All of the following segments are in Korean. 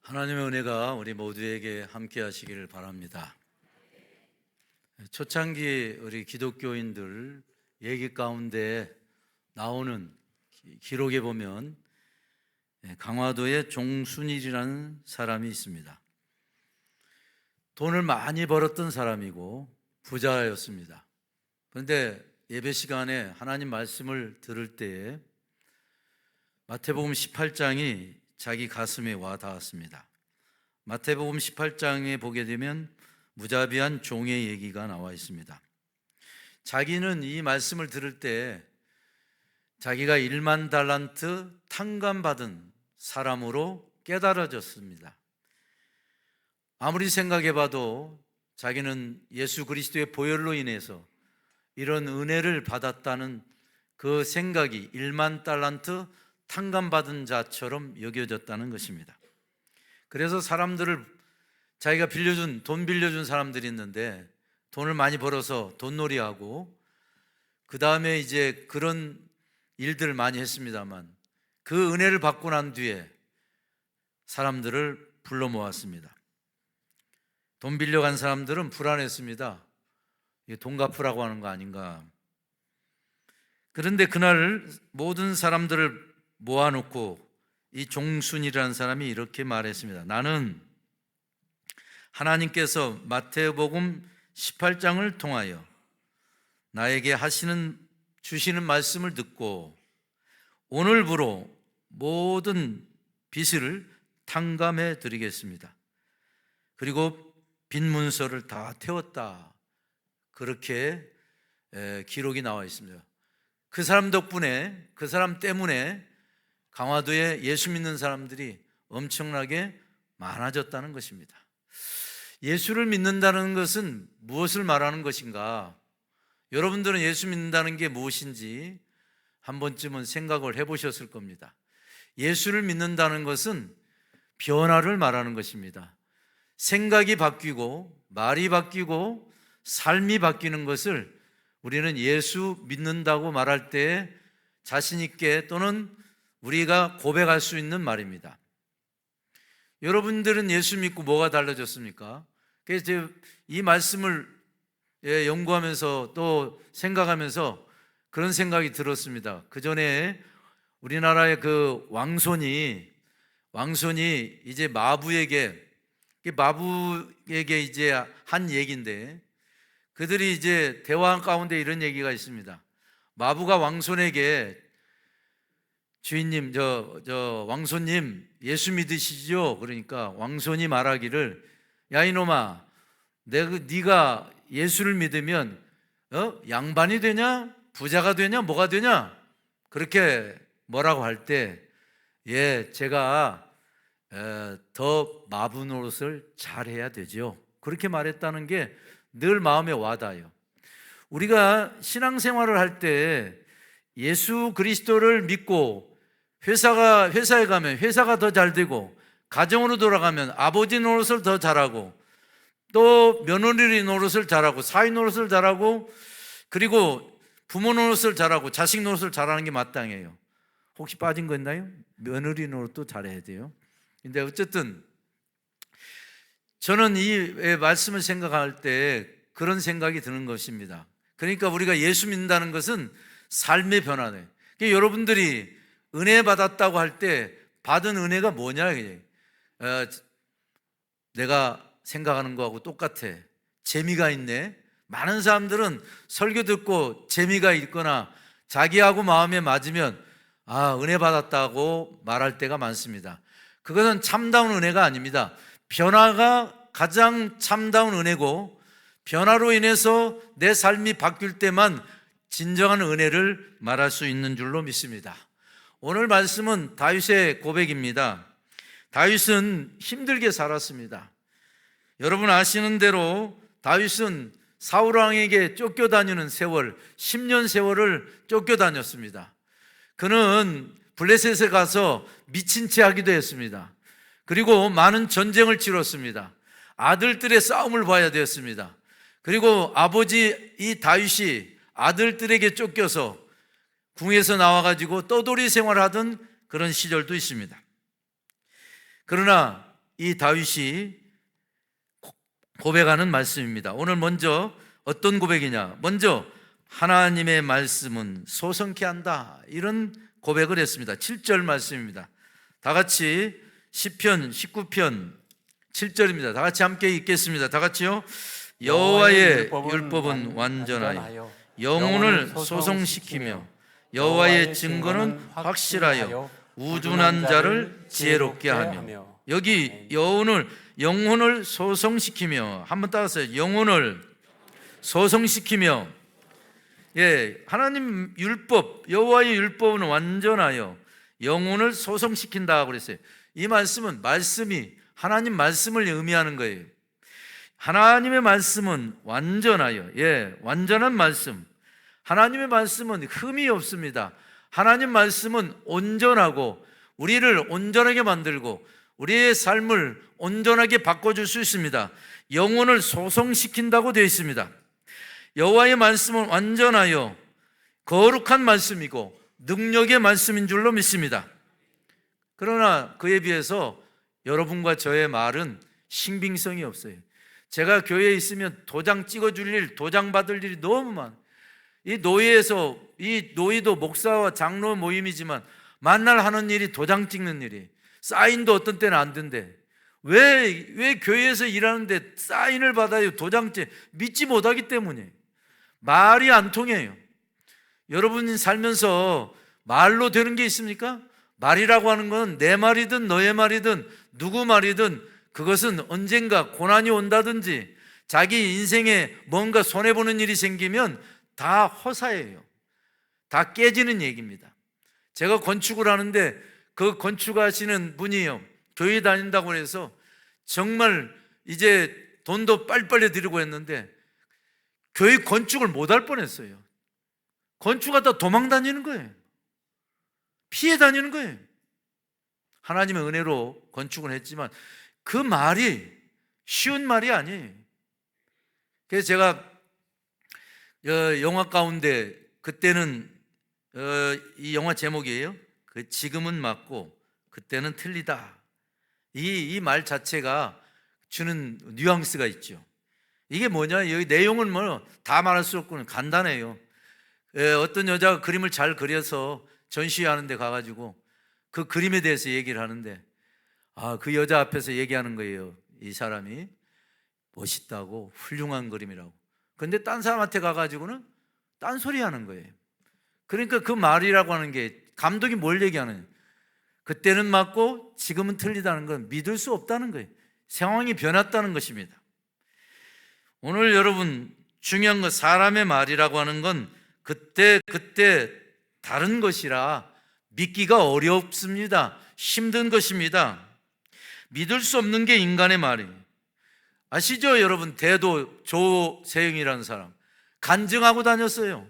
하나님의 은혜가 우리 모두에게 함께 하시기를 바랍니다. 초창기 우리 기독교인들 얘기 가운데 나오는 기록에 보면 강화도에 종순일이라는 사람이 있습니다. 돈을 많이 벌었던 사람이고 부자였습니다. 그런데 예배 시간에 하나님 말씀을 들을 때에 마태복음 18장이 자기 가슴에 와 닿았습니다. 마태복음 18장에 보게 되면 무자비한 종의 얘기가 나와 있습니다. 자기는 이 말씀을 들을 때 자기가 1만 달란트 탕감받은 사람으로 깨달아졌습니다. 아무리 생각해봐도 자기는 예수 그리스도의 보혈로 인해서 이런 은혜를 받았다는 그 생각이 1만 달란트 탕감받은 자처럼 여겨졌다는 것입니다. 그래서 사람들을 자기가 돈 빌려준 사람들이 있는데 돈을 많이 벌어서 돈놀이하고 그 다음에 이제 그런 일들을 많이 했습니다만 그 은혜를 받고 난 뒤에 사람들을 불러 모았습니다. 돈 빌려간 사람들은 불안했습니다. 이게 돈 갚으라고 하는 거 아닌가. 그런데 그날 모든 사람들을 모아놓고 이 종순이라는 사람이 이렇게 말했습니다. 나는 하나님께서 마태복음 18장을 통하여 나에게 주시는 말씀을 듣고 오늘부로 모든 빚을 탕감해 드리겠습니다. 그리고 빚 문서를 다 태웠다. 그렇게 기록이 나와 있습니다. 그 사람 덕분에, 그 사람 때문에 강화도에 예수 믿는 사람들이 엄청나게 많아졌다는 것입니다. 예수를 믿는다는 것은 무엇을 말하는 것인가? 여러분들은 예수 믿는다는 게 무엇인지 한 번쯤은 생각을 해보셨을 겁니다. 예수를 믿는다는 것은 변화를 말하는 것입니다. 생각이 바뀌고 말이 바뀌고 삶이 바뀌는 것을 우리는 예수 믿는다고 말할 때 자신 있게 또는 우리가 고백할 수 있는 말입니다. 여러분들은 예수 믿고 뭐가 달라졌습니까? 그래서 이 말씀을 연구하면서 또 생각하면서 그런 생각이 들었습니다. 그 전에 우리나라의 그 왕손이 이제 마부에게 이제 한 얘기인데 그들이 이제 대화 가운데 이런 얘기가 있습니다. 마부가 왕손에게 주인님, 왕손님 예수 믿으시죠? 그러니까 왕손이 말하기를 야 이놈아, 네가 예수를 믿으면 양반이 되냐? 부자가 되냐? 뭐가 되냐? 그렇게 뭐라고 할 때 제가 더 마부 노릇을 잘해야 되죠. 그렇게 말했다는 게 늘 마음에 와닿아요. 우리가 신앙생활을 할 때 예수 그리스도를 믿고 회사에 가면 회사가 더 잘 되고 가정으로 돌아가면 아버지 노릇을 더 잘하고 또 며느리 노릇을 잘하고 사위 노릇을 잘하고 그리고 부모 노릇을 잘하고 자식 노릇을 잘하는 게 마땅해요. 혹시 빠진 거 있나요? 며느리 노릇도 잘해야 돼요. 근데 어쨌든 저는 이 말씀을 생각할 때 그런 생각이 드는 것입니다. 그러니까 우리가 예수 믿는다는 것은 삶의 변화네. 여러분들이 은혜 받았다고 할 때 받은 은혜가 뭐냐? 내가 생각하는 거하고 똑같아. 재미가 있네. 많은 사람들은 설교 듣고 재미가 있거나 자기하고 마음에 맞으면 은혜 받았다고 말할 때가 많습니다. 그것은 참다운 은혜가 아닙니다. 변화가 가장 참다운 은혜고 변화로 인해서 내 삶이 바뀔 때만 진정한 은혜를 말할 수 있는 줄로 믿습니다. 오늘 말씀은 다윗의 고백입니다. 다윗은 힘들게 살았습니다. 여러분 아시는 대로 다윗은 사울왕에게 쫓겨다니는 세월 10년 세월을 쫓겨다녔습니다. 그는 블레셋에 가서 미친 채 하기도 했습니다. 그리고 많은 전쟁을 치렀습니다. 아들들의 싸움을 봐야 되었습니다. 그리고 아버지 이 다윗이 아들들에게 쫓겨서 궁에서 나와가지고 떠돌이 생활하던 그런 시절도 있습니다. 그러나 이 다윗이 고백하는 말씀입니다. 오늘 먼저 어떤 고백이냐? 먼저 하나님의 말씀은 소성케 한다, 이런 고백을 했습니다. 7절 말씀입니다. 다 같이 시편 19편 7절입니다. 다 같이 함께 읽겠습니다. 다 같이요. 여호와의 율법은 완전하여 영혼을 소성시키며 여호와의 증거는 확실하여 우둔한 자를 지혜롭게 하며. 여기 영혼을 소성시키며, 한번 따라서요. 영혼을 소성시키며. 하나님 율법, 여호와의 율법은 완전하여 영혼을 소성시킨다고 그랬어요. 이 말씀은 말씀이 하나님 말씀을 의미하는 거예요. 하나님의 말씀은 완전하여, 완전한 말씀. 하나님의 말씀은 흠이 없습니다. 하나님 말씀은 온전하고 우리를 온전하게 만들고 우리의 삶을 온전하게 바꿔줄 수 있습니다. 영혼을 소성시킨다고 되어 있습니다. 여호와의 말씀은 완전하여 거룩한 말씀이고 능력의 말씀인 줄로 믿습니다. 그러나 그에 비해서 여러분과 저의 말은 신빙성이 없어요. 제가 교회에 있으면 도장 찍어줄 일, 도장 받을 일이 너무 많아요. 이 노예도 목사와 장로 모임이지만 만날 하는 일이 도장 찍는 일이에요. 사인도 어떤 때는 안 된대. 왜 교회에서 일하는데 사인을 받아요? 도장 찍, 믿지 못하기 때문이에요. 말이 안 통해요. 여러분이 살면서 말로 되는 게 있습니까? 말이라고 하는 건 내 말이든 너의 말이든 누구 말이든 그것은 언젠가 고난이 온다든지 자기 인생에 뭔가 손해보는 일이 생기면 다 허사예요. 다 깨지는 얘기입니다. 제가 건축을 하는데 그 건축하시는 분이요, 교회 다닌다고 해서 정말 이제 돈도 빨리빨리 드리고 했는데 교회 건축을 못할 뻔했어요. 건축하다 도망 다니는 거예요. 피해 다니는 거예요. 하나님의 은혜로 건축을 했지만 그 말이 쉬운 말이 아니에요. 그래서 제가 영화 가운데, 그때는 이 영화 제목이에요. 그 지금은 맞고 그때는 틀리다. 이 말 자체가 주는 뉘앙스가 있죠. 이게 뭐냐? 여기 내용은 뭐 다 말할 수 없고는 간단해요. 어떤 여자가 그림을 잘 그려서 전시하는 데 가가지고 그 그림에 대해서 얘기를 하는데, 그 여자 앞에서 얘기하는 거예요. 이 사람이 멋있다고, 훌륭한 그림이라고. 근데 딴 사람한테 가가지고는 딴소리 하는 거예요. 그러니까 그 말이라고 하는 게, 감독이 뭘 얘기하느냐, 그때는 맞고 지금은 틀리다는 건 믿을 수 없다는 거예요. 상황이 변했다는 것입니다. 오늘 여러분, 중요한 건 사람의 말이라고 하는 건 그때 다른 것이라 믿기가 어렵습니다. 힘든 것입니다. 믿을 수 없는 게 인간의 말이에요. 아시죠 여러분? 대도 조세영이라는 사람 간증하고 다녔어요.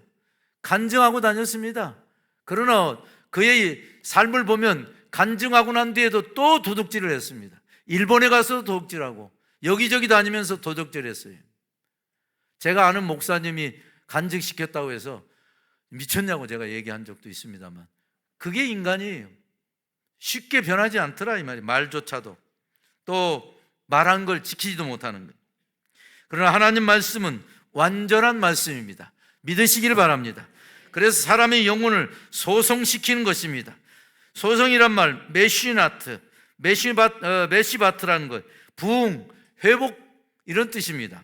간증하고 다녔습니다. 그러나 그의 삶을 보면 간증하고 난 뒤에도 또 도둑질을 했습니다. 일본에 가서 도둑질하고 여기저기 다니면서 도둑질했어요. 제가 아는 목사님이 간증시켰다고 해서 미쳤냐고 제가 얘기한 적도 있습니다만, 그게 인간이에요. 쉽게 변하지 않더라 이 말이에요. 말조차도. 또 말한 걸 지키지도 못하는 거예요. 그러나 하나님 말씀은 완전한 말씀입니다. 믿으시기를 바랍니다. 그래서 사람의 영혼을 소성시키는 것입니다. 소성이란 말, 메시바트라는 것, 부흥, 회복, 이런 뜻입니다.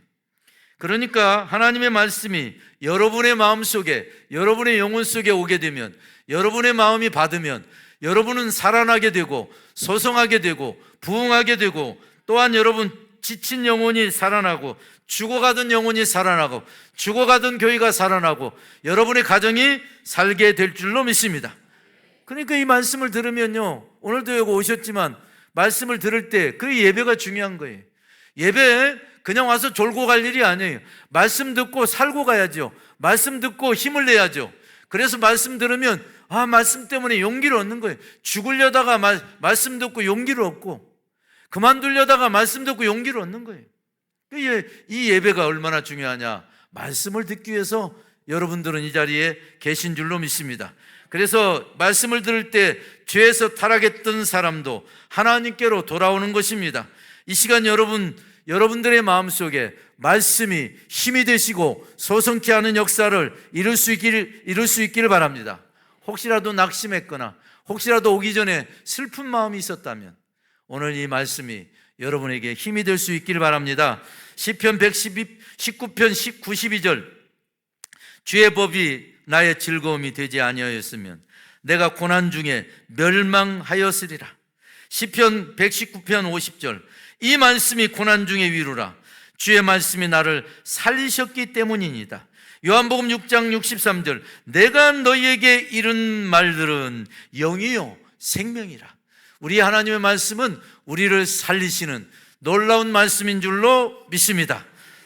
그러니까 하나님의 말씀이 여러분의 마음 속에, 여러분의 영혼 속에 오게 되면, 여러분의 마음이 받으면 여러분은 살아나게 되고 소성하게 되고 부흥하게 되고, 또한 여러분 지친 영혼이 살아나고 죽어가던 영혼이 살아나고 죽어가던 교회가 살아나고 여러분의 가정이 살게 될 줄로 믿습니다. 그러니까 이 말씀을 들으면요, 오늘도 여기 오셨지만 말씀을 들을 때 그 예배가 중요한 거예요. 예배 그냥 와서 졸고 갈 일이 아니에요. 말씀 듣고 살고 가야죠. 말씀 듣고 힘을 내야죠. 그래서 말씀 들으면 말씀 때문에 용기를 얻는 거예요. 죽으려다가 말씀 듣고 용기를 얻고, 그만두려다가 말씀 듣고 용기를 얻는 거예요. 이 예배가 얼마나 중요하냐. 말씀을 듣기 위해서 여러분들은 이 자리에 계신 줄로 믿습니다. 그래서 말씀을 들을 때 죄에서 타락했던 사람도 하나님께로 돌아오는 것입니다. 이 시간 여러분들의 마음속에 말씀이 힘이 되시고 소성케 하는 역사를 이룰 수 있기를 바랍니다. 혹시라도 낙심했거나 혹시라도 오기 전에 슬픈 마음이 있었다면 오늘 이 말씀이 여러분에게 힘이 될 수 있기를 바랍니다. 시편 119편 92절 주의 법이 나의 즐거움이 되지 아니하였으면 내가 고난 중에 멸망하였으리라. 시편 119편 50절 이 말씀이 고난 중의 위로라. 주의 말씀이 나를 살리셨기 때문이니다. 요한복음 6장 63절 내가 너희에게 이른 말들은 영이요 생명이라. 우리 하나님의 말씀은 우리를 살리시는 놀라운 말씀인 줄로 믿습니다.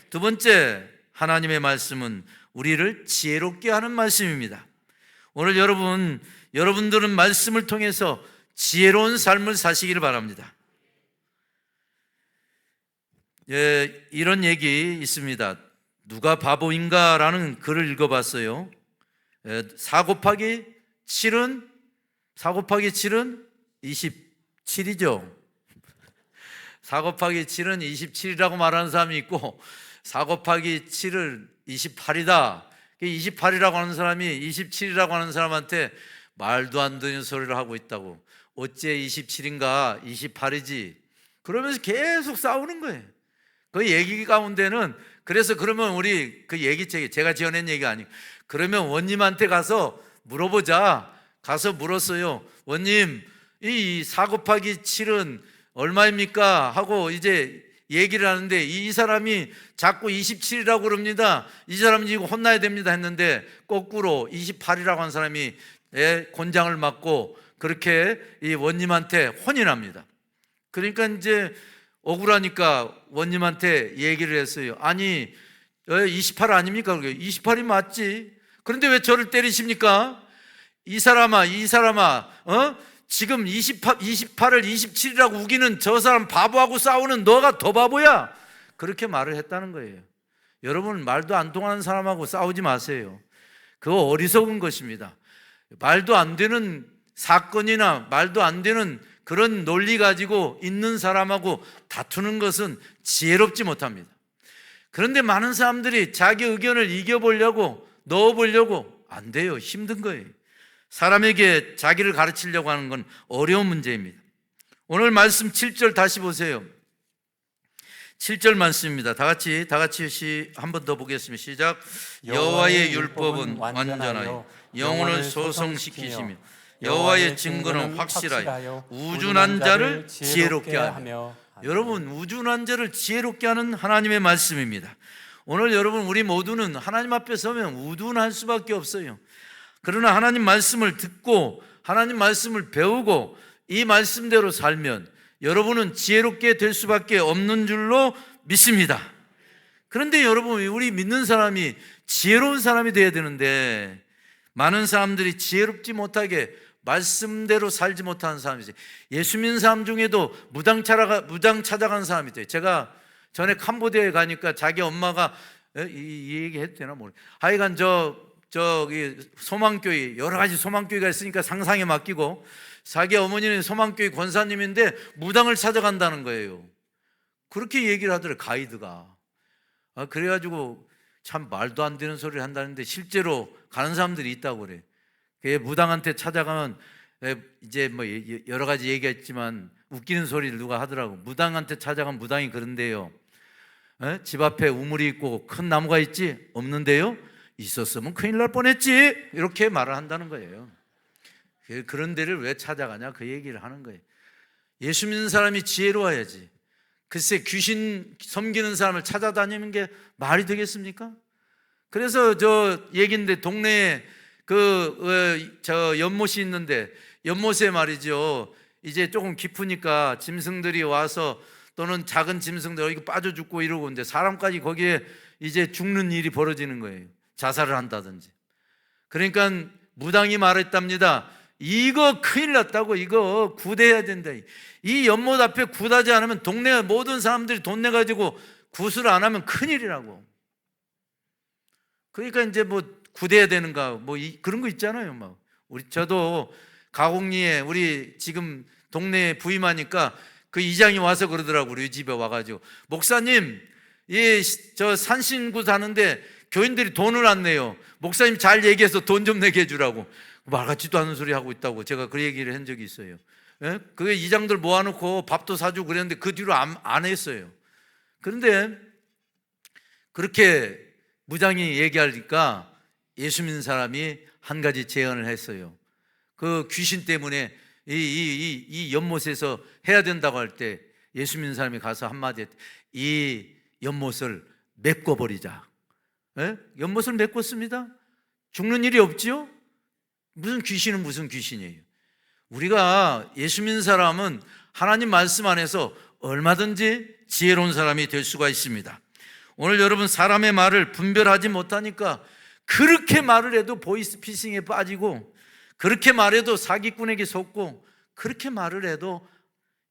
두 번째, 하나님의 말씀은 우리를 지혜롭게 하는 말씀입니다. 오늘 여러분들은 말씀을 통해서 지혜로운 삶을 사시기를 바랍니다. 이런 얘기 있습니다. 누가 바보인가라는 글을 읽어봤어요. 4 곱하기 7은 27이죠. 4 곱하기 7은 27이라고 말하는 사람이 있고 4 곱하기 7을 28이다. 28이라고 하는 사람이 27이라고 하는 사람한테 말도 안 되는 소리를 하고 있다고. 어째 27인가 28이지. 그러면서 계속 싸우는 거예요. 그 얘기 가운데는 그래서 그러면 우리 그 얘기책에 제가 지어낸 얘기가 아니고 그러면 원님한테 가서 물어보자. 가서 물었어요. 원님 이 4 곱하기 7은 얼마입니까? 하고 이제 얘기를 하는데 이 사람이 자꾸 27이라고 그럽니다. 이 사람은 이거 혼나야 됩니다 했는데 거꾸로 28이라고 한 사람이 곤장을 맞고 그렇게 이 원님한테 혼이 납니다. 그러니까 이제 억울하니까 원님한테 얘기를 했어요. 아니 28 아닙니까? 28이 맞지. 그런데 왜 저를 때리십니까? 이 사람아 지금 28을 27이라고 우기는 저 사람 바보하고 싸우는 너가 더 바보야. 그렇게 말을 했다는 거예요. 여러분 말도 안 통하는 사람하고 싸우지 마세요. 그거 어리석은 것입니다. 말도 안 되는 사건이나 말도 안 되는 그런 논리 가지고 있는 사람하고 다투는 것은 지혜롭지 못합니다. 그런데 많은 사람들이 자기 의견을 이겨보려고 넣어보려고 안 돼요. 힘든 거예요. 사람에게 자기를 가르치려고 하는 건 어려운 문제입니다. 오늘 말씀 7절 다시 보세요. 7절 말씀입니다. 다 같이 한 번 더 보겠습니다. 시작. 여호와의 율법은 완전하여 영혼을 소성시키시며 여호와의 증거는 확실하여 우둔한 자를 지혜롭게 하며. 여러분 우둔한 자를 지혜롭게 하는 하나님의 말씀입니다. 오늘 여러분 우리 모두는 하나님 앞에 서면 우둔할 수밖에 없어요. 그러나 하나님 말씀을 듣고 하나님 말씀을 배우고 이 말씀대로 살면 여러분은 지혜롭게 될 수밖에 없는 줄로 믿습니다. 그런데 여러분 우리 믿는 사람이 지혜로운 사람이 되어야 되는데 많은 사람들이 지혜롭지 못하게 말씀대로 살지 못하는 사람이 있어요. 예수 믿는 사람 중에도 무당 찾아간 사람이 있어요. 제가 전에 캄보디아에 가니까 자기 엄마가 이 얘기 해도 되나 모르겠어요. 하여간 저기 소망교회 여러 가지 소망교회가 있으니까 상상에 맡기고 자기 어머니는 소망교회 권사님인데 무당을 찾아간다는 거예요. 그렇게 얘기를 하더래요. 가이드가. 그래가지고 참 말도 안 되는 소리를 한다는데 실제로 가는 사람들이 있다고 그래. 무당한테 찾아가면 이제 뭐 여러 가지 얘기했지만 웃기는 소리를 누가 하더라고. 무당한테 찾아가면 무당이 그런데요. 집 앞에 우물이 있고 큰 나무가 있지? 없는데요? 있었으면 큰일 날 뻔했지. 이렇게 말을 한다는 거예요. 그런 데를 왜 찾아가냐 그 얘기를 하는 거예요. 예수 믿는 사람이 지혜로워야지. 글쎄 귀신 섬기는 사람을 찾아다니는 게 말이 되겠습니까? 그래서 저 얘기인데 동네에 저 연못이 있는데 연못에 말이죠. 이제 조금 깊으니까 짐승들이 와서 또는 작은 짐승들 여기 빠져 죽고 이러고 있는데 사람까지 거기에 이제 죽는 일이 벌어지는 거예요. 자살을 한다든지. 그러니까 무당이 말했답니다. 이거 큰일 났다고. 이거 구대해야 된다. 이 연못 앞에 굿하지 않으면 동네 모든 사람들이 돈 내가지고 굿을 안 하면 큰일이라고. 그러니까 이제 뭐 굳어야 되는가 뭐 그런 거 있잖아요. 막 저도 가곡리에 우리 지금 동네에 부임하니까 그 이장이 와서 그러더라고. 우리 집에 와가지고, 목사님, 저 산신구 사는데 교인들이 돈을 안 내요. 목사님 잘 얘기해서 돈 좀 내게 해주라고. 말 같지도 않은 소리 하고 있다고 제가 그 얘기를 한 적이 있어요. 예? 그게 이장들 모아놓고 밥도 사주고 그랬는데 그 뒤로 안 했어요. 그런데 그렇게 무장이 얘기하니까 예수 믿는 사람이 한 가지 제안을 했어요. 그 귀신 때문에 이 연못에서 해야 된다고 할 때 예수 믿는 사람이 가서 한마디 했대. 이 연못을 메꿔버리자. 예? 연못을 메꿨습니다. 죽는 일이 없지요? 무슨 귀신은 무슨 귀신이에요. 우리가 예수 믿는 사람은 하나님 말씀 안에서 얼마든지 지혜로운 사람이 될 수가 있습니다. 오늘 여러분, 사람의 말을 분별하지 못하니까 그렇게 말을 해도 보이스피싱에 빠지고, 그렇게 말해도 사기꾼에게 속고, 그렇게 말을 해도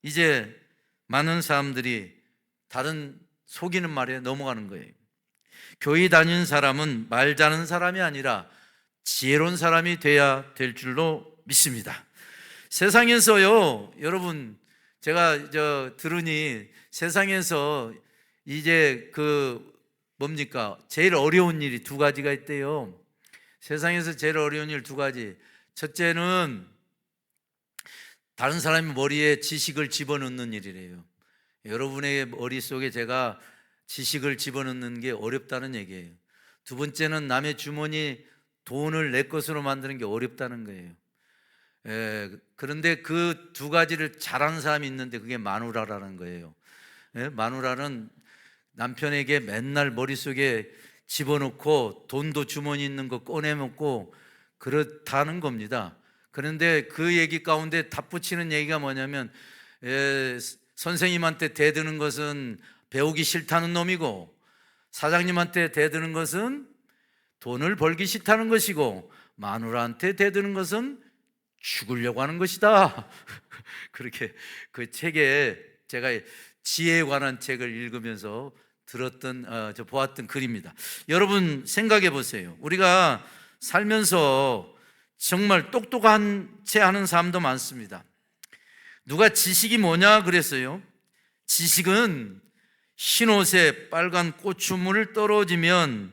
이제 많은 사람들이 다른 속이는 말에 넘어가는 거예요. 교회 다니는 사람은 말 잘하는 사람이 아니라 지혜로운 사람이 돼야 될 줄로 믿습니다. 세상에서요, 여러분, 제가 들으니 세상에서 이제 제일 어려운 일이 두 가지가 있대요. 세상에서 제일 어려운 일 두 가지. 첫째는 다른 사람의 머리에 지식을 집어넣는 일이래요. 여러분의 머릿속에 제가 지식을 집어넣는 게 어렵다는 얘기예요. 두 번째는 남의 주머니 돈을 내 것으로 만드는 게 어렵다는 거예요. 그런데 그 두 가지를 잘하는 사람이 있는데 그게 마누라라는 거예요. 마누라는 남편에게 맨날 머릿속에 집어넣고 돈도 주머니 있는 거 꺼내먹고 그렇다는 겁니다. 그런데 그 얘기 가운데 덧붙이는 얘기가 뭐냐면, 선생님한테 대드는 것은 배우기 싫다는 놈이고, 사장님한테 대드는 것은 돈을 벌기 싫다는 것이고, 마누라한테 대드는 것은 죽으려고 하는 것이다. 그렇게 그 책에 제가 지혜에 관한 책을 읽으면서 보았던 글입니다. 여러분 생각해 보세요. 우리가 살면서 정말 똑똑한 채 하는 사람도 많습니다. 누가 지식이 뭐냐 그랬어요. 지식은 흰옷에 빨간 고추물을 떨어지면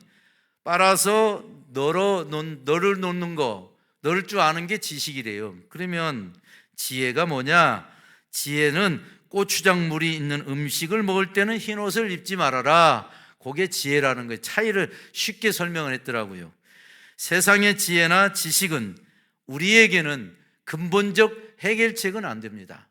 빨아서 너를 놓는 거, 넣을 줄 아는 게 지식이래요. 그러면 지혜가 뭐냐? 지혜는 고추장물이 있는 음식을 먹을 때는 흰옷을 입지 말아라. 그게 지혜라는 거예요. 차이를 쉽게 설명을 했더라고요. 세상의 지혜나 지식은 우리에게는 근본적 해결책은 안 됩니다.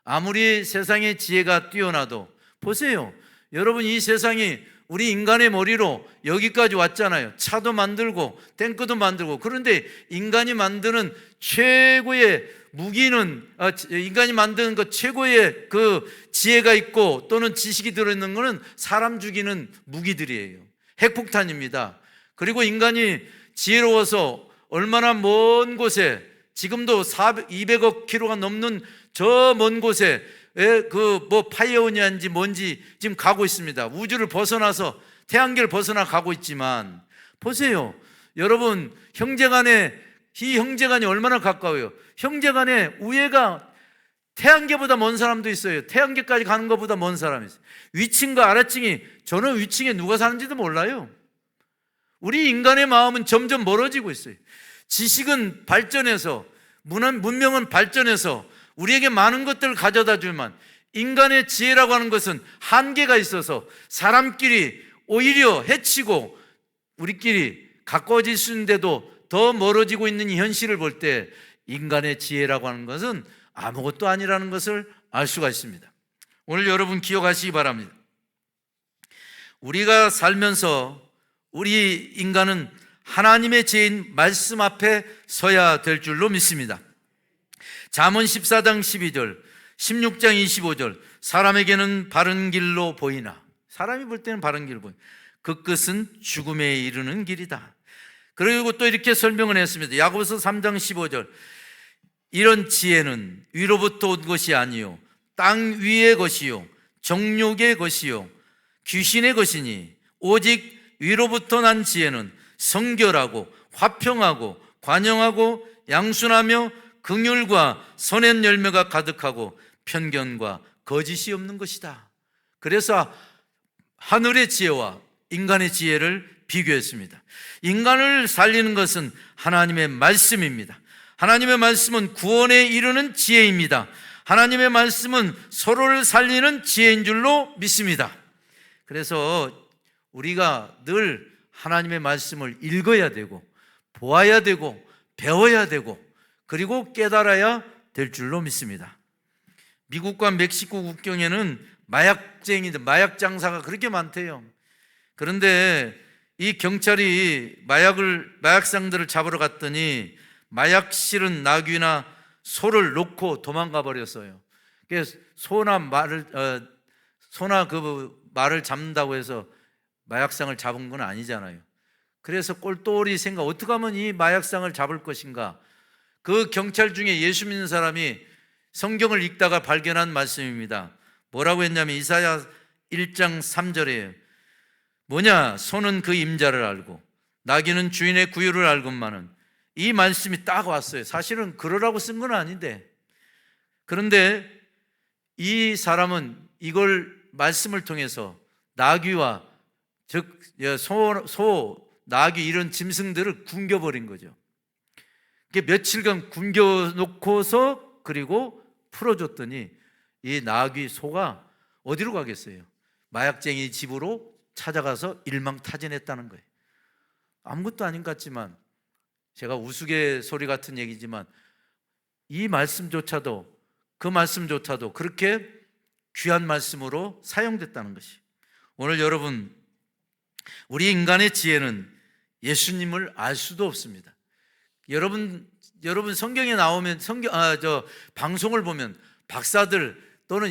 아무리 세상의 지혜가 뛰어나도, 보세요, 여러분, 이 세상이 우리 인간의 머리로 여기까지 왔잖아요. 차도 만들고 탱크도 만들고. 그런데 인간이 만드는 최고의 무기는, 인간이 만드는 것 최고의 그 지혜가 있고 또는 지식이 들어있는 것은 사람 죽이는 무기들이에요. 핵폭탄입니다. 그리고 인간이 지혜로워서 얼마나 먼 곳에, 지금도 200억 킬로가 넘는 저 먼 곳에 파이오니아인지 뭔지 지금 가고 있습니다. 우주를 벗어나서 태양계를 벗어나 가고 있지만, 보세요, 여러분, 이 형제간이 얼마나 가까워요. 형제간에 우애가 태양계보다 먼 사람도 있어요. 태양계까지 가는 것보다 먼 사람이 있어요. 위층과 아래층이, 저는 위층에 누가 사는지도 몰라요. 우리 인간의 마음은 점점 멀어지고 있어요. 지식은 발전해서, 문명은 발전해서 우리에게 많은 것들을 가져다 주지만, 인간의 지혜라고 하는 것은 한계가 있어서 사람끼리 오히려 해치고 우리끼리 가까워질 수 있는데도 더 멀어지고 있는 이 현실을 볼 때 인간의 지혜라고 하는 것은 아무것도 아니라는 것을 알 수가 있습니다. 오늘 여러분 기억하시기 바랍니다. 우리가 살면서 우리 인간은 하나님의 지혜인 말씀 앞에 서야 될 줄로 믿습니다. 잠언 14장 12절, 16장 25절, 사람에게는 바른 길로 보이나, 사람이 볼 때는 바른 길로 보이나 그 끝은 죽음에 이르는 길이다. 그리고 또 이렇게 설명을 했습니다. 야고보서 3장 15절, 이런 지혜는 위로부터 온 것이 아니요 땅 위의 것이요 정욕의 것이요 귀신의 것이니 오직 위로부터 난 지혜는 성결하고 화평하고 관용하고 양순하며 긍휼과 선한 열매가 가득하고 편견과 거짓이 없는 것이다. 그래서 하늘의 지혜와 인간의 지혜를 비교했습니다. 인간을 살리는 것은 하나님의 말씀입니다. 하나님의 말씀은 구원에 이르는 지혜입니다. 하나님의 말씀은 서로를 살리는 지혜인 줄로 믿습니다. 그래서 우리가 늘 하나님의 말씀을 읽어야 되고 보아야 되고 배워야 되고 그리고 깨달아야 될 줄로 믿습니다. 미국과 멕시코 국경에는 마약쟁이들, 마약 장사가 그렇게 많대요. 그런데 이 경찰이 마약상들을 잡으러 갔더니 마약 실은 나귀나 소를 놓고 도망가 버렸어요. 소나 말을 잡는다고 해서 마약상을 잡은 건 아니잖아요. 그래서 꼴똘히 생각, 어떻게 하면 이 마약상을 잡을 것인가? 그 경찰 중에 예수 믿는 사람이 성경을 읽다가 발견한 말씀입니다. 뭐라고 했냐면 이사야 1장 3절에 뭐냐? 소는 그 임자를 알고 나귀는 주인의 구유를 알건만은, 이 말씀이 딱 왔어요. 사실은 그러라고 쓴 건 아닌데, 그런데 이 사람은 이걸 말씀을 통해서 나귀와 즉 소, 나귀 이런 짐승들을 굶겨버린 거죠. 며칠간 굶겨놓고서 그리고 풀어줬더니 이 나귀, 소가 어디로 가겠어요? 마약쟁이 집으로 찾아가서 일망타진했다는 거예요. 아무것도 아닌 것 같지만, 제가 우스갯소리 같은 얘기지만 이 말씀조차도, 그 말씀조차도 그렇게 귀한 말씀으로 사용됐다는 것이. 오늘 여러분, 우리 인간의 지혜는 예수님을 알 수도 없습니다. 여러분 성경에 나오면 방송을 보면 박사들 또는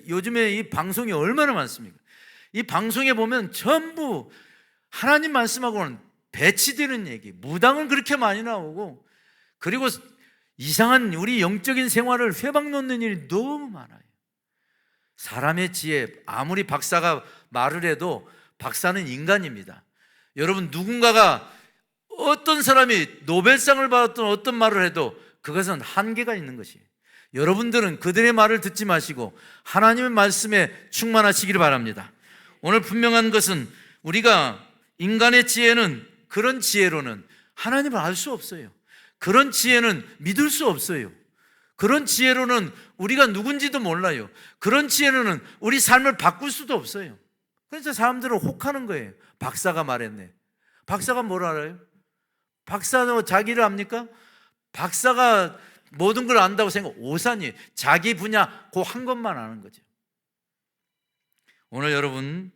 요즘에 이 방송이 얼마나 많습니까? 이 방송에 보면 전부 하나님 말씀하고는 배치되는 얘기, 무당은 그렇게 많이 나오고, 그리고 이상한 우리 영적인 생활을 회방 놓는 일이 너무 많아요. 사람의 지혜, 아무리 박사가 말을 해도 박사는 인간입니다. 여러분, 누군가가, 어떤 사람이 노벨상을 받았던 어떤 말을 해도 그것은 한계가 있는 것이에요. 여러분들은 그들의 말을 듣지 마시고 하나님의 말씀에 충만하시기를 바랍니다. 오늘 분명한 것은 우리가 인간의 지혜는, 그런 지혜로는 하나님을 알 수 없어요. 그런 지혜는 믿을 수 없어요. 그런 지혜로는 우리가 누군지도 몰라요. 그런 지혜로는 우리 삶을 바꿀 수도 없어요. 그래서 사람들은 혹하는 거예요. 박사가 말했네. 박사가 뭘 알아요? 박사는 자기를 압니까? 박사가 모든 걸 안다고 생각, 오산이에요. 자기 분야 그 한 것만 아는 거죠. 오늘 여러분,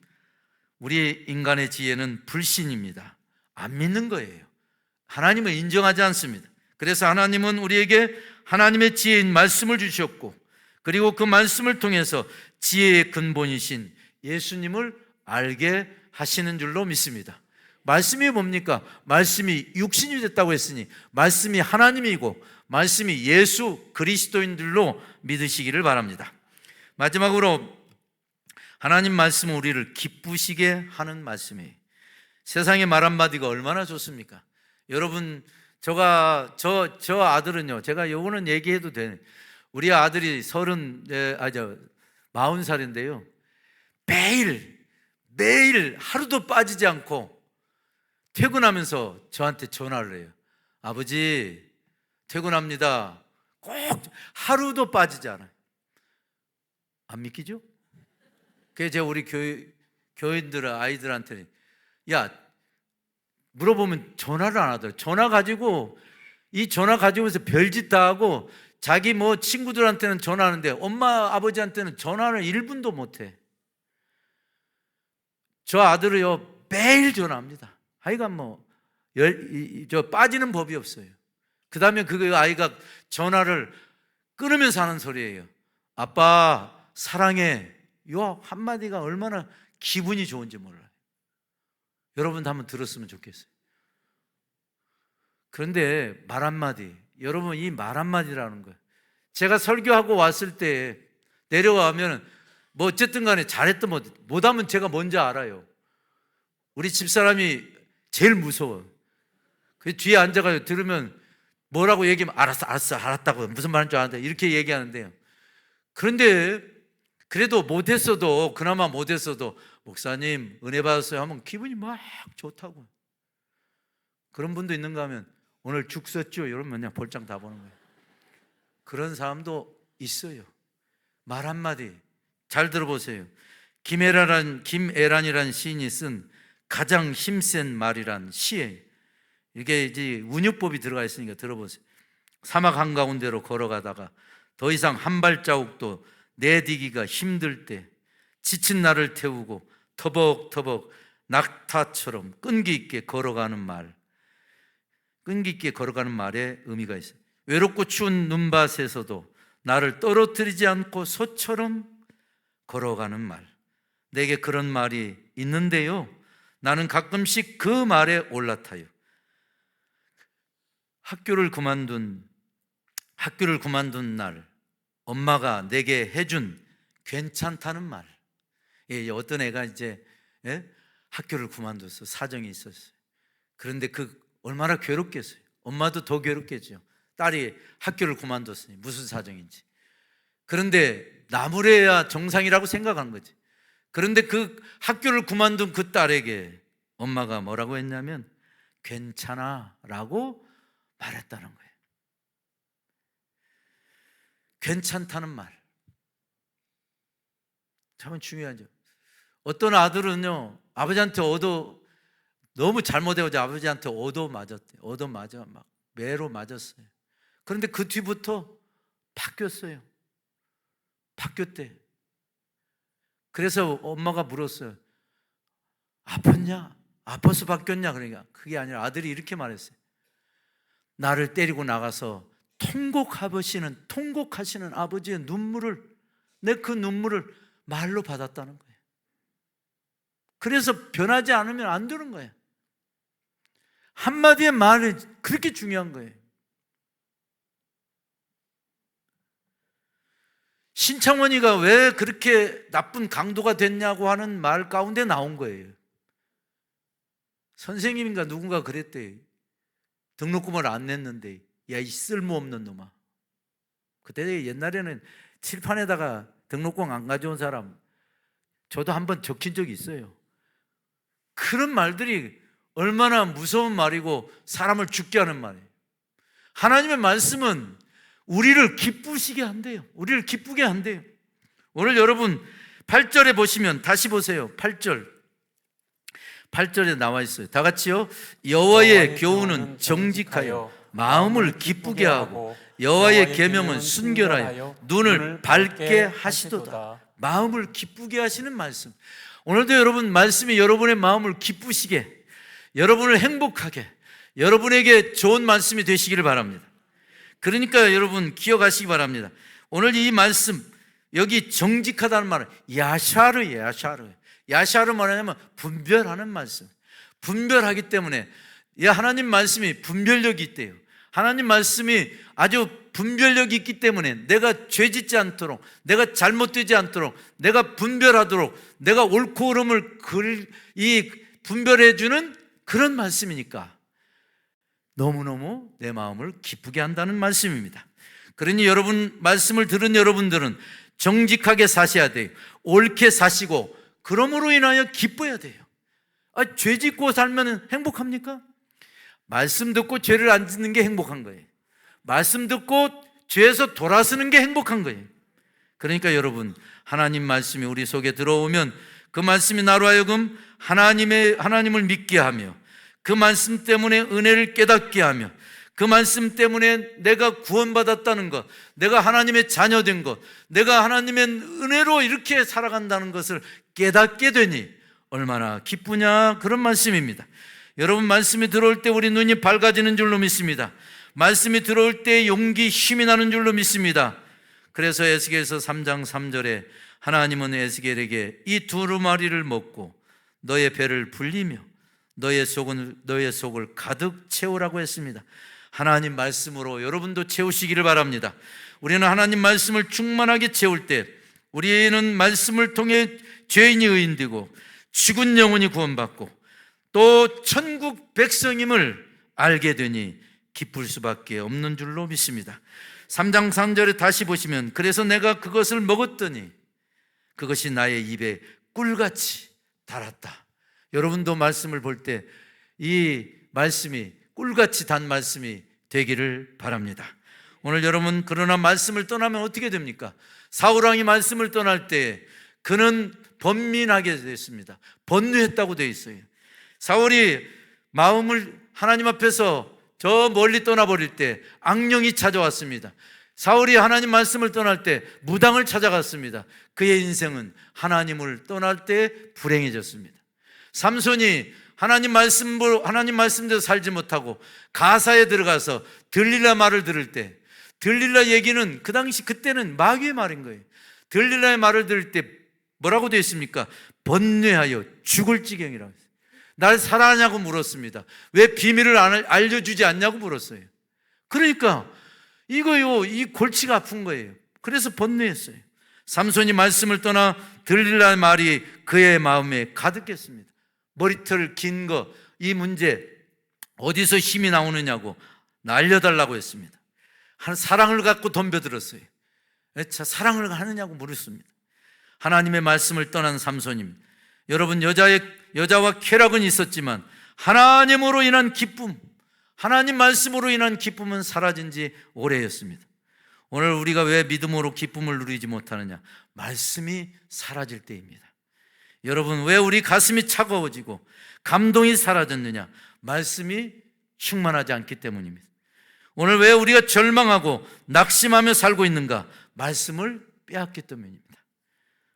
우리 인간의 지혜는 불신입니다. 안 믿는 거예요. 하나님을 인정하지 않습니다. 그래서 하나님은 우리에게 하나님의 지혜인 말씀을 주셨고, 그리고 그 말씀을 통해서 지혜의 근본이신 예수님을 알게 하시는 줄로 믿습니다. 말씀이 뭡니까? 말씀이 육신이 됐다고 했으니 말씀이 하나님이고 말씀이 예수 그리스도인들로 믿으시기를 바랍니다. 마지막으로 하나님 말씀은 우리를 기쁘시게 하는 말씀이에요. 세상의 말 한마디가 얼마나 좋습니까? 여러분, 저 아들은요, 제가 요거는 얘기해도 되는, 우리 아들이 40살인데요 매일 하루도 빠지지 않고 퇴근하면서 저한테 전화를 해요. 아버지, 퇴근합니다. 꼭 하루도 빠지지 않아요. 안 믿기죠? 그래서 제가 우리 교인들, 아이들한테, 야, 물어보면 전화를 안 하더라고요. 전화 가지고서 별짓 다 하고, 자기 친구들한테는 전화하는데 엄마, 아버지한테는 전화를 1분도 못 해. 저 아들은요, 매일 전화합니다. 하여간 빠지는 법이 없어요. 그 다음에 그 아이가 전화를 끊으면서 하는 소리예요. 아빠, 사랑해. 요 한마디가 얼마나 기분이 좋은지 몰라요. 여러분도 한번 들었으면 좋겠어요. 그런데 말 한마디, 여러분, 이 말 한마디라는 거예요. 제가 설교하고 왔을 때 내려가면 어쨌든 간에 잘했든 못하면 제가 뭔지 알아요. 우리 집사람이 제일 무서워요. 그 뒤에 앉아가지고 들으면 뭐라고 얘기하면 알았어 알았다고 무슨 말인지 알았는데 이렇게 얘기하는데요. 그런데 그래도 못했어도 그나마 못했어도 목사님 은혜 받았어요 하면 기분이 막 좋다고. 그런 분도 있는가 하면 오늘 죽 썼죠 이러면 그냥 볼장 다 보는 거예요. 그런 사람도 있어요. 말 한마디 잘 들어보세요. 김애란이라는 시인이 쓴 가장 힘센 말이란 시에 이게 이제 운유법이 들어가 있으니까 들어보세요. 사막 한가운데로 걸어가다가 더 이상 한 발자국도 내디기가 힘들 때 지친 나를 태우고 터벅터벅 낙타처럼 끈기 있게 걸어가는 말. 끈기 있게 걸어가는 말에 의미가 있어요. 외롭고 추운 눈밭에서도 나를 떨어뜨리지 않고 소처럼 걸어가는 말. 내게 그런 말이 있는데요, 나는 가끔씩 그 말에 올라타요. 학교를 그만둔 날 엄마가 내게 해준 괜찮다는 말. 어떤 애가 이제 학교를 그만뒀어. 사정이 있었어요. 그런데 얼마나 괴롭겠어요. 엄마도 더 괴롭겠죠. 딸이 학교를 그만뒀으니 무슨 사정인지. 그런데 나무래야 정상이라고 생각한 거지. 그런데 그 학교를 그만둔 그 딸에게 엄마가 뭐라고 했냐면 괜찮아 라고 말했다는 거예요. 괜찮다는 말 참 중요하죠. 어떤 아들은요 아버지한테 너무 잘못해가지고 아버지한테 얻어맞았대요. 얻어맞아 막 매로 맞았어요. 그런데 그 뒤부터 바뀌었어요. 바뀌었대. 그래서 엄마가 물었어요. 아팠냐? 아파서 바뀌었냐? 그러니까 그게 아니라 아들이 이렇게 말했어요. 나를 때리고 나가서 통곡하시는 아버지의 눈물을, 내 그 눈물을 말로 받았다는 거예요. 그래서 변하지 않으면 안 되는 거예요. 한마디의 말이 그렇게 중요한 거예요. 신창원이가 왜 그렇게 나쁜 강도가 됐냐고 하는 말 가운데 나온 거예요. 선생님인가 누군가 그랬대요. 등록금을 안 냈는데 야 이 쓸모없는 놈아. 그때 옛날에는 칠판에다가 등록금 안 가져온 사람 저도 한번 적힌 적이 있어요. 그런 말들이 얼마나 무서운 말이고 사람을 죽게 하는 말이에요. 하나님의 말씀은 우리를 기쁘시게 한대요. 우리를 기쁘게 한대요. 오늘 여러분 8절에 보시면 다시 보세요. 8절에 나와 있어요. 다 같이요. 여호와의 교훈은 정직하여 마음을 기쁘게 하고 여호와의 계명은 순결하여 눈을 밝게 하시도다. 마음을 기쁘게 하시는 말씀. 오늘도 여러분 말씀이 여러분의 마음을 기쁘시게, 여러분을 행복하게, 여러분에게 좋은 말씀이 되시기를 바랍니다. 그러니까 여러분 기억하시기 바랍니다. 오늘 이 말씀 여기 정직하다는 말은 야샤르예요. 야샤르 뭐냐면 분별하는 말씀. 분별하기 때문에 하나님 말씀이 분별력이 있대요. 하나님 말씀이 아주 분별력이 있기 때문에 내가 죄짓지 않도록, 내가 잘못되지 않도록, 내가 분별하도록, 내가 옳고 그름을 분별해주는 그런 말씀이니까 너무너무 내 마음을 기쁘게 한다는 말씀입니다. 그러니 여러분 말씀을 들은 여러분들은 정직하게 사셔야 돼요. 옳게 사시고 그러므로 인하여 기뻐야 돼요. 죄 짓고 살면 행복합니까? 말씀 듣고 죄를 안 짓는 게 행복한 거예요. 말씀 듣고 죄에서 돌아서는 게 행복한 거예요. 그러니까 여러분 하나님 말씀이 우리 속에 들어오면 그 말씀이 나로 하여금 하나님을 믿게 하며 그 말씀 때문에 은혜를 깨닫게 하며 그 말씀 때문에 내가 구원받았다는 것, 내가 하나님의 자녀된 것, 내가 하나님의 은혜로 이렇게 살아간다는 것을 깨닫게 되니 얼마나 기쁘냐, 그런 말씀입니다. 여러분 말씀이 들어올 때 우리 눈이 밝아지는 줄로 믿습니다. 말씀이 들어올 때 용기, 힘이 나는 줄로 믿습니다. 그래서 에스겔서 3장 3절에 하나님은 에스겔에게 이 두루마리를 먹고 너의 배를 불리며 너의 속을 가득 채우라고 했습니다. 하나님 말씀으로 여러분도 채우시기를 바랍니다. 우리는 하나님 말씀을 충만하게 채울 때 우리는 말씀을 통해 죄인이 의인되고 죽은 영혼이 구원받고 또 천국 백성임을 알게 되니 기쁠 수밖에 없는 줄로 믿습니다. 3장 3절에 다시 보시면, 그래서 내가 그것을 먹었더니 그것이 나의 입에 꿀같이 달았다. 여러분도 말씀을 볼 때 이 말씀이 꿀같이 단 말씀이 되기를 바랍니다. 오늘 여러분, 그러나 말씀을 떠나면 어떻게 됩니까? 사울왕이 말씀을 떠날 때 그는 번민하게 됐습니다. 번뇌했다고 되어 있어요. 사울이 마음을 하나님 앞에서 저 멀리 떠나버릴 때 악령이 찾아왔습니다. 사울이 하나님 말씀을 떠날 때 무당을 찾아갔습니다. 그의 인생은 하나님을 떠날 때 불행해졌습니다. 삼손이 하나님 말씀대로 살지 못하고 가사에 들어가서 들릴라 말을 들을 때, 들릴라 얘기는 그 당시 그때는 마귀의 말인 거예요. 들릴라의 말을 들을 때 뭐라고 되어 있습니까? 번뇌하여 죽을 지경이라고 했어요. 날 사랑하냐고 물었습니다. 왜 비밀을 알려주지 않냐고 물었어요. 그러니까 이거요, 이 골치가 아픈 거예요. 그래서 번뇌했어요. 삼손이 말씀을 떠나 들릴라의 말이 그의 마음에 가득했습니다. 머리털 긴 거, 이 문제 어디서 힘이 나오느냐고 알려달라고 했습니다. 사랑을 갖고 덤벼들었어요. 사랑을 하느냐고 물었습니다. 하나님의 말씀을 떠난 삼손님, 여러분, 여자와 쾌락은 있었지만 하나님으로 인한 기쁨, 하나님 말씀으로 인한 기쁨은 사라진 지 오래였습니다. 오늘 우리가 왜 믿음으로 기쁨을 누리지 못하느냐? 말씀이 사라질 때입니다. 여러분, 왜 우리 가슴이 차가워지고 감동이 사라졌느냐? 말씀이 충만하지 않기 때문입니다. 오늘 왜 우리가 절망하고 낙심하며 살고 있는가? 말씀을 빼앗기 때문입니다.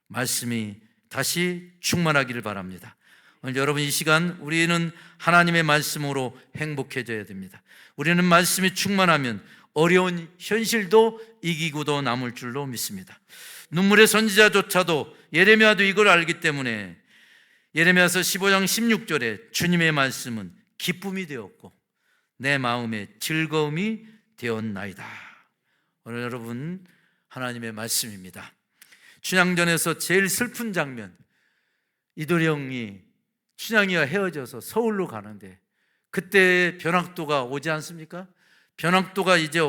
말씀이 다시 충만하기를 바랍니다. 오늘 여러분, 이 시간 우리는 하나님의 말씀으로 행복해져야 됩니다. 우리는 말씀이 충만하면 어려운 현실도 이기고도 남을 줄로 믿습니다. 눈물의 선지자조차도, 예레미야도 이걸 알기 때문에 예레미야서 15장 16절에 주님의 말씀은 기쁨이 되었고 내 마음에 즐거움이 되었나이다. 오늘 여러분, 하나님의 말씀입니다. 춘향전에서 제일 슬픈 장면, 이도령이 춘향이와 헤어져서 서울로 가는데 그때 변학도가 오지 않습니까? 변학도가 이제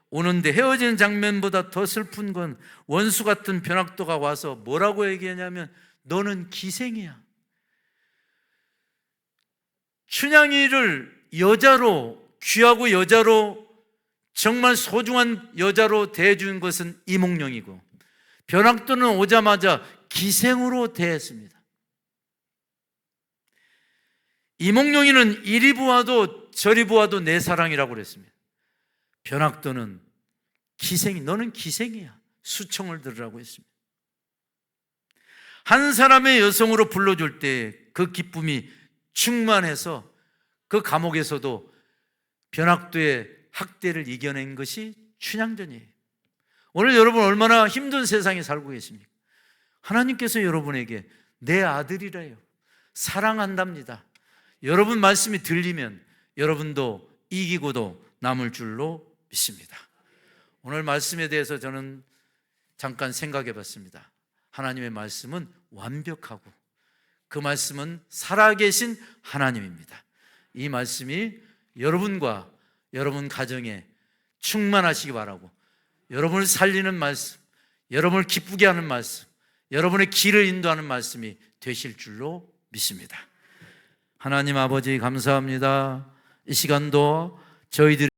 오는데 헤어지는 장면보다 더 슬픈 건 원수 같은 변학도가 와서 뭐라고 얘기하냐면 너는 기생이야. 춘향이를 여자로, 귀하고 여자로, 정말 소중한 여자로 대해준 것은 이몽룡이고 변학도는 오자마자 기생으로 대했습니다. 이몽룡이는 이리 보아도 저리 보아도 내 사랑이라고 그랬습니다. 변학도는 너는 기생이야. 수청을 들으라고 했습니다. 한 사람의 여성으로 불러줄 때 그 기쁨이 충만해서 그 감옥에서도 변학도의 학대를 이겨낸 것이 춘향전이에요. 오늘 여러분 얼마나 힘든 세상에 살고 계십니까? 하나님께서 여러분에게 내 아들이래요, 사랑한답니다. 여러분 말씀이 들리면 여러분도 이기고도 남을 줄로 믿습니다. 오늘 말씀에 대해서 저는 잠깐 생각해 봤습니다. 하나님의 말씀은 완벽하고 그 말씀은 살아계신 하나님입니다. 이 말씀이 여러분과 여러분 가정에 충만하시기 바라고, 여러분을 살리는 말씀, 여러분을 기쁘게 하는 말씀, 여러분의 길을 인도하는 말씀이 되실 줄로 믿습니다. 하나님 아버지, 감사합니다. 이 시간도 저희들이